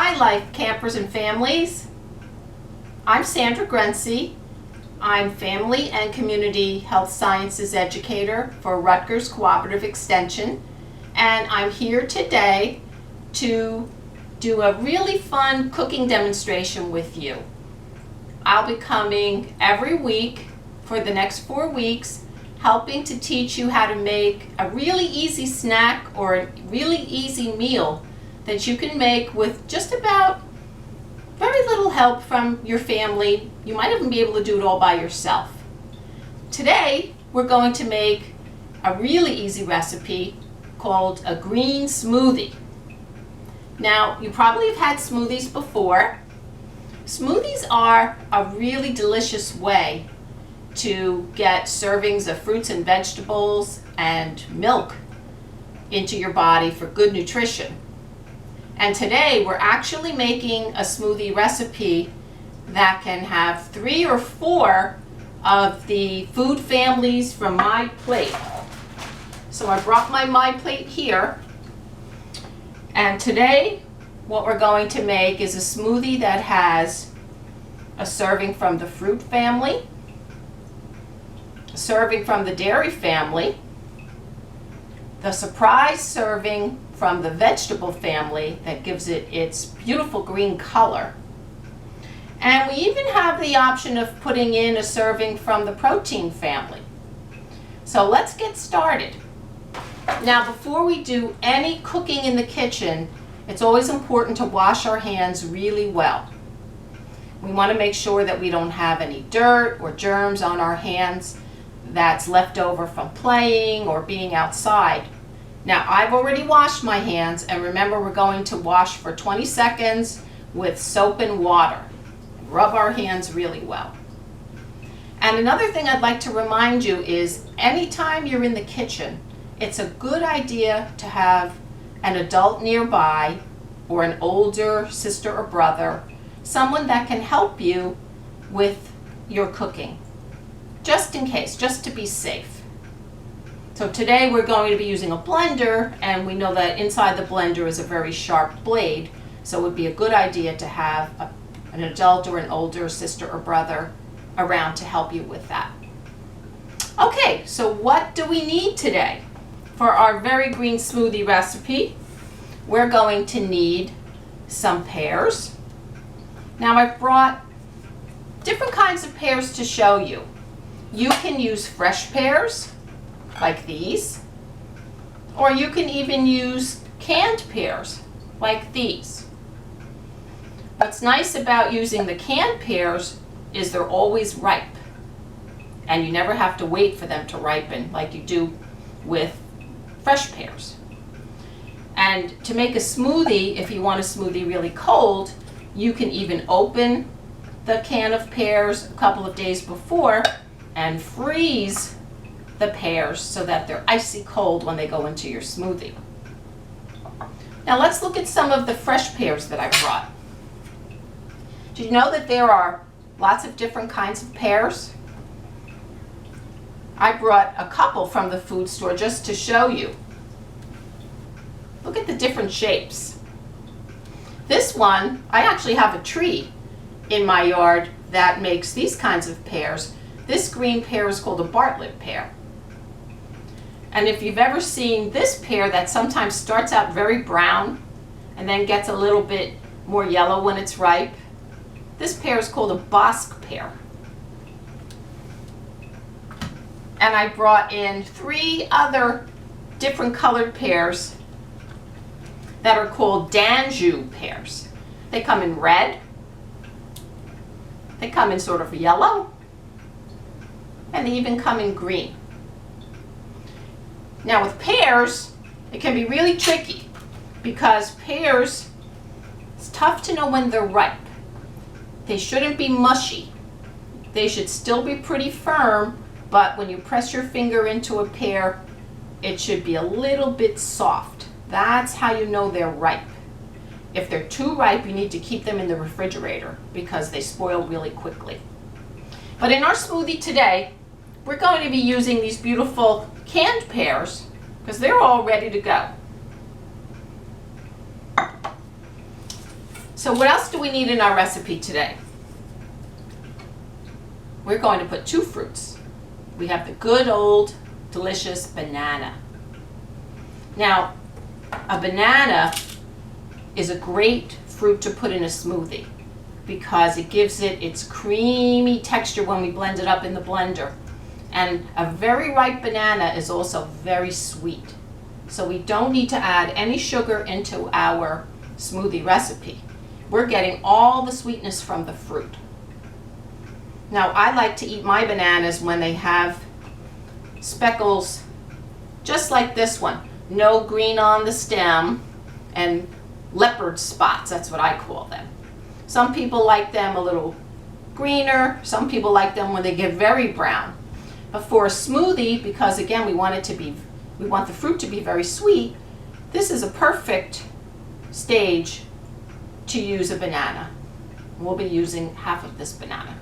Hi, Life Campers and families. I'm Sandra Grency. I'm Family and Community Health Sciences Educator for Rutgers Cooperative Extension, and I'm here today to do a really fun cooking demonstration with you. I'll be coming every week for the next 4 weeks, helping to teach you how to make a really easy snack or a really easy meal that you can make with just about very little help from your family. You might even be able to do it all by yourself. Today, we're going to make a really easy recipe called a green smoothie. Now, you probably have had smoothies before. Smoothies are a really delicious way to get servings of fruits and vegetables and milk into your body for good nutrition. And today we're actually making a smoothie recipe that can have 3 or 4 of the food families from my plate. So I brought my plate here, and today what we're going to make is a smoothie that has a serving from the fruit family, a serving from the dairy family, the surprise serving from the vegetable family that gives it its beautiful green color. And we even have the option of putting in a serving from the protein family. So let's get started. Now, before we do any cooking in the kitchen, it's always important to wash our hands really well. We want to make sure that we don't have any dirt or germs on our hands that's left over from playing or being outside. Now, I've already washed my hands, and remember, we're going to wash for 20 seconds with soap and water. Rub our hands really well. And another thing I'd like to remind you is anytime you're in the kitchen, it's a good idea to have an adult nearby or an older sister or brother, someone that can help you with your cooking, just in case, just to be safe. So today we're going to be using a blender, and we know that inside the blender is a very sharp blade, so it would be a good idea to have an adult or an older sister or brother around to help you with that. Okay, so what do we need today? For our very green smoothie recipe, we're going to need some pears. Now, I've brought different kinds of pears to show you. You can use fresh pears, like these, or you can even use canned pears, like these. What's nice about using the canned pears is they're always ripe, and you never have to wait for them to ripen like you do with fresh pears. And to make a smoothie, if you want a smoothie really cold, you can even open the can of pears a couple of days before and freeze the pears so that they're icy cold when they go into your smoothie. Now let's look at some of the fresh pears that I brought. Did you know that there are lots of different kinds of pears? I brought a couple from the food store just to show you. Look at the different shapes. This one, I actually have a tree in my yard that makes these kinds of pears. This green pear is called a Bartlett pear. And if you've ever seen this pear that sometimes starts out very brown and then gets a little bit more yellow when it's ripe, this pear is called a Bosc pear. And I brought in 3 other different colored pears that are called Danjou pears. They come in red, they come in sort of yellow, and they even come in green. Now with pears, it can be really tricky because pears, it's tough to know when they're ripe. They shouldn't be mushy. They should still be pretty firm, but when you press your finger into a pear, it should be a little bit soft. That's how you know they're ripe. If they're too ripe, you need to keep them in the refrigerator because they spoil really quickly. But in our smoothie today, we're going to be using these beautiful canned pears because they're all ready to go. So what else do we need in our recipe today? We're going to put 2 fruits. We have the good old delicious banana. Now, a banana is a great fruit to put in a smoothie because it gives it its creamy texture when we blend it up in the blender. And a very ripe banana is also very sweet. So we don't need to add any sugar into our smoothie recipe. We're getting all the sweetness from the fruit. Now, I like to eat my bananas when they have speckles just like this one. No green on the stem and leopard spots, that's what I call them. Some people like them a little greener. Some people like them when they get very brown. But for a smoothie, because again we want the fruit to be very sweet, this is a perfect stage to use a banana. We'll be using half of this banana.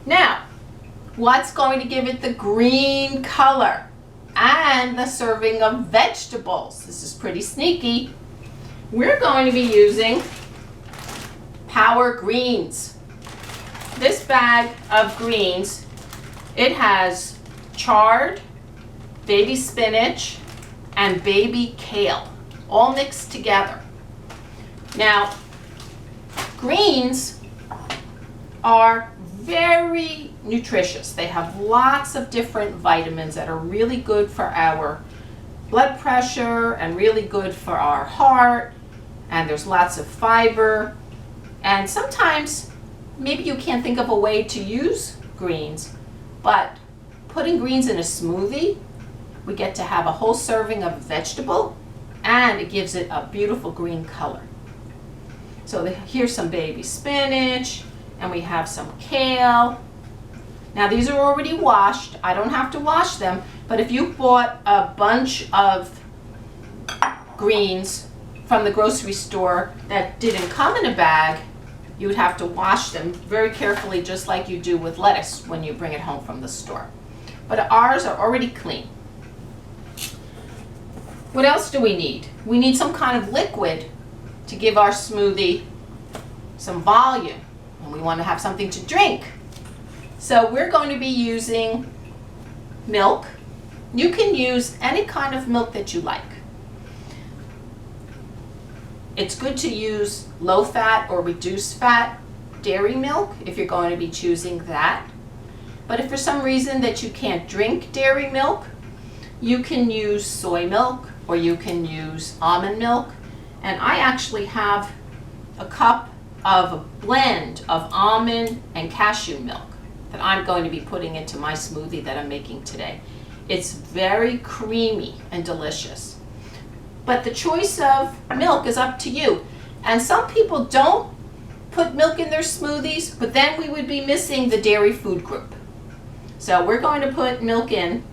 Now, what's going to give it the green color and the serving of vegetables? This is pretty sneaky. We're going to be using Power Greens. This bag of greens, it has chard, baby spinach, and baby kale, all mixed together. Now, greens are very nutritious. They have lots of different vitamins that are really good for our blood pressure and really good for our heart, and there's lots of fiber. And sometimes maybe you can't think of a way to use greens, but putting greens in a smoothie, we get to have a whole serving of vegetable and it gives it a beautiful green color. So here's some baby spinach and we have some kale. Now these are already washed. I don't have to wash them, but if you bought a bunch of greens from the grocery store that didn't come in a bag, you would have to wash them very carefully, just like you do with lettuce when you bring it home from the store. But ours are already clean. What else do we need? We need some kind of liquid to give our smoothie some volume, and we want to have something to drink. So we're going to be using milk. You can use any kind of milk that you like. It's good to use low fat or reduced fat dairy milk if you're going to be choosing that. But if for some reason that you can't drink dairy milk, you can use soy milk or you can use almond milk. And I actually have a cup of a blend of almond and cashew milk that I'm going to be putting into my smoothie that I'm making today. It's very creamy and delicious. But the choice of milk is up to you. And some people don't put milk in their smoothies, but then we would be missing the dairy food group. So we're going to put milk in,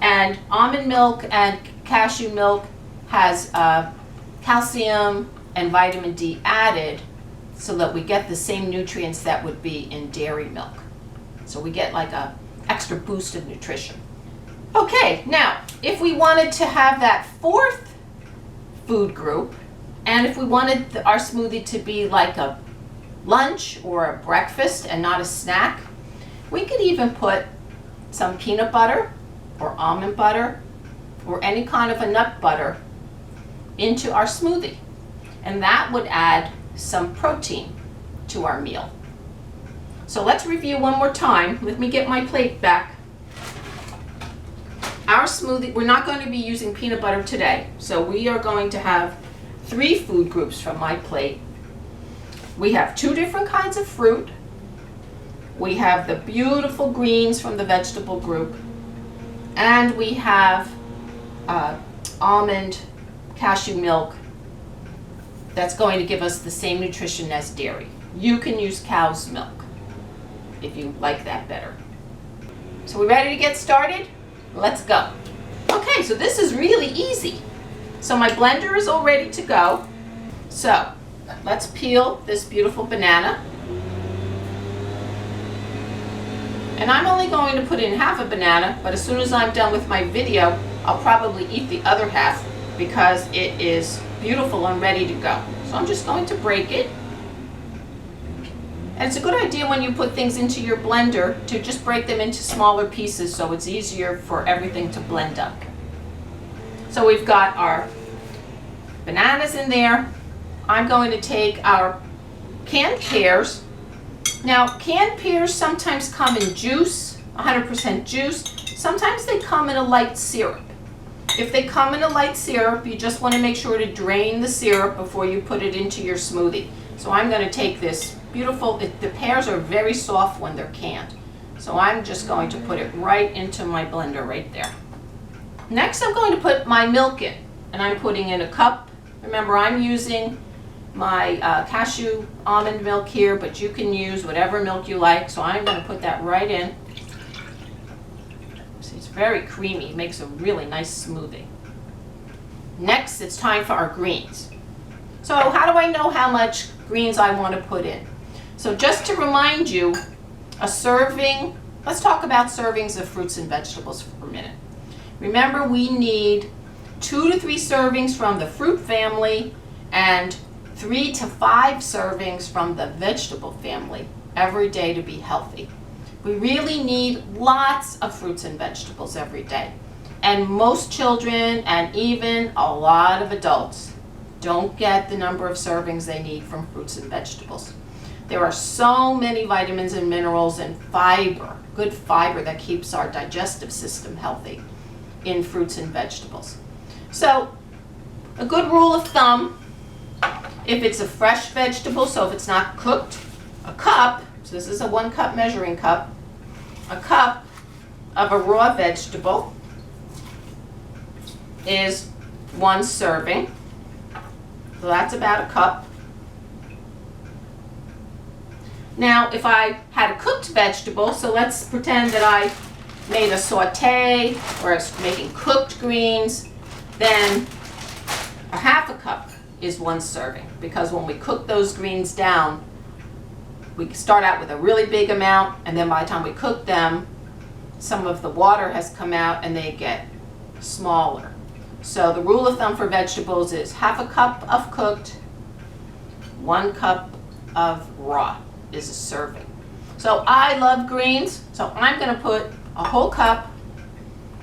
and almond milk and cashew milk has calcium and vitamin D added so that we get the same nutrients that would be in dairy milk. So we get like a extra boost of nutrition. Okay, now if we wanted to have that fourth food group, and if we wanted our smoothie to be like a lunch or a breakfast and not a snack, we could even put some peanut butter or almond butter or any kind of a nut butter into our smoothie, and that would add some protein to our meal. So let's review one more time. Let me get my plate back. Our smoothie, we're not going to be using peanut butter today, so we are going to have 3 food groups from my plate. We have 2 different kinds of fruit. We have the beautiful greens from the vegetable group, and we have almond cashew milk that's going to give us the same nutrition as dairy. You can use cow's milk if you like that better. So we ready to get started? Let's go. Okay, so this is really easy. So my blender is all ready to go. So let's peel this beautiful banana. And I'm only going to put in half a banana, but as soon as I'm done with my video, I'll probably eat the other half because it is beautiful and ready to go. So I'm just going to break it. And it's a good idea when you put things into your blender to just break them into smaller pieces so it's easier for everything to blend up. So we've got our bananas in there. I'm going to take our canned pears. Now, canned pears sometimes come in juice, 100% juice. Sometimes they come in a light syrup. If they come in a light syrup, you just want to make sure to drain the syrup before you put it into your smoothie. So I'm going to take this beautiful, the pears are very soft when they're canned. So I'm just going to put it right into my blender right there. Next, I'm going to put my milk in, and I'm putting in a cup. Remember, I'm using my cashew almond milk here, but you can use whatever milk you like. So I'm going to put that right in. See, it's very creamy. It makes a really nice smoothie. Next, it's time for our greens. So how do I know how much greens I want to put in? So just to remind you, a serving, let's talk about servings of fruits and vegetables for a minute. Remember, we need 2 to 3 servings from the fruit family and 3 to 5 servings from the vegetable family every day to be healthy. We really need lots of fruits and vegetables every day. And most children and even a lot of adults don't get the number of servings they need from fruits and vegetables. There are so many vitamins and minerals and fiber, good fiber that keeps our digestive system healthy in fruits and vegetables. So a good rule of thumb, if it's a fresh vegetable, so if it's not cooked, a cup, so this is a 1 cup measuring cup, a cup of a raw vegetable is 1 serving. So that's about a cup. Now, if I had a cooked vegetable, so let's pretend that I made a saute or I was making cooked greens, then a half a cup is 1 serving, because when we cook those greens down, we start out with a really big amount, and then by the time we cook them, some of the water has come out and they get smaller. So the rule of thumb for vegetables is half a cup of cooked, 1 cup of raw is a serving. So I love greens, so I'm going to put a whole cup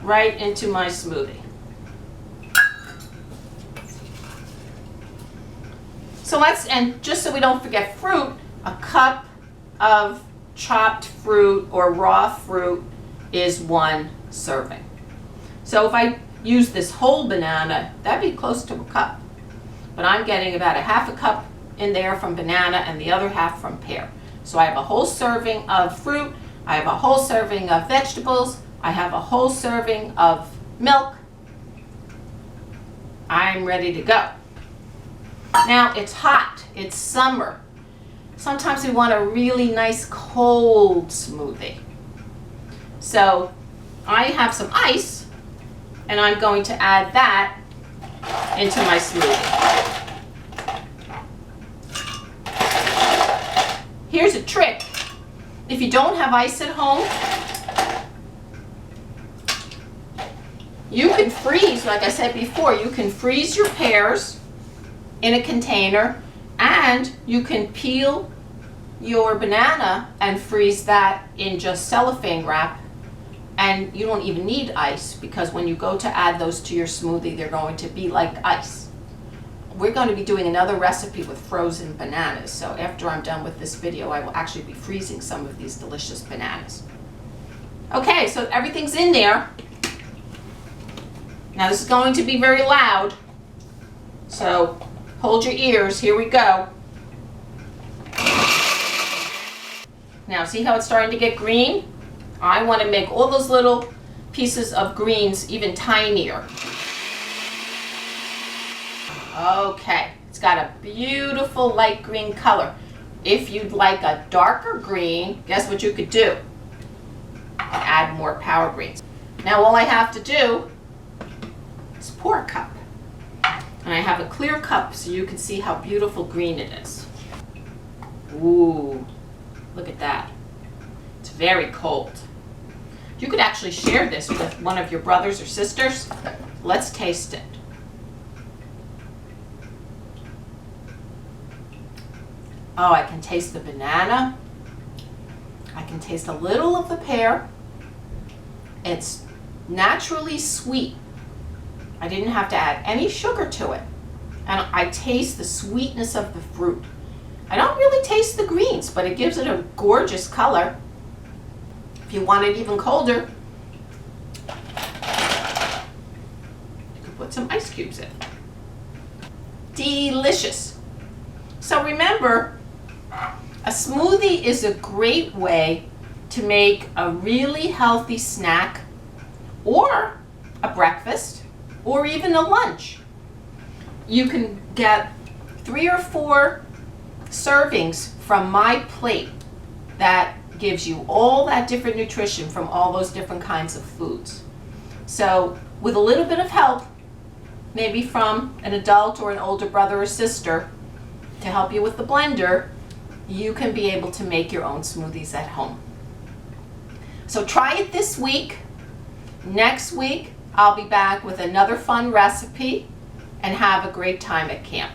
right into my smoothie. So and just so we don't forget fruit, a cup of chopped fruit or raw fruit is 1 serving. So if I use this whole banana, that'd be close to a cup. But I'm getting about a half a cup in there from banana and the other half from pear. So I have a whole serving of fruit, I have a whole serving of vegetables, I have a whole serving of milk. I'm ready to go. Now it's hot, it's summer. Sometimes we want a really nice cold smoothie. So I have some ice, and I'm going to add that into my smoothie. Here's a trick. If you don't have ice at home, you can freeze, like I said before, you can freeze your pears in a container, and you can peel your banana and freeze that in just cellophane wrap, and you don't even need ice, because when you go to add those to your smoothie, they're going to be like ice. We're going to be doing another recipe with frozen bananas, so after I'm done with this video, I will actually be freezing some of these delicious bananas. Okay, so everything's in there. Now this is going to be very loud, so hold your ears, here we go. Now see how it's starting to get green? I want to make all those little pieces of greens even tinier. Okay, it's got a beautiful light green color. If you'd like a darker green, guess what you could do? Add more power greens. Now all I have to do is pour a cup. And I have a clear cup so you can see how beautiful green it is. Ooh, look at that. It's very cold. You could actually share this with one of your brothers or sisters. Let's taste it. Oh, I can taste the banana. I can taste a little of the pear. It's naturally sweet. I didn't have to add any sugar to it. And I taste the sweetness of the fruit. I don't really taste the greens, but it gives it a gorgeous color. If you want it even colder, you can put some ice cubes in. Delicious. So remember, a smoothie is a great way to make a really healthy snack or a breakfast or even a lunch. You can get 3 or 4 servings from my plate that gives you all that different nutrition from all those different kinds of foods. So with a little bit of help, maybe from an adult or an older brother or sister to help you with the blender, you can be able to make your own smoothies at home. So try it this week. Next week, I'll be back with another fun recipe, and have a great time at camp.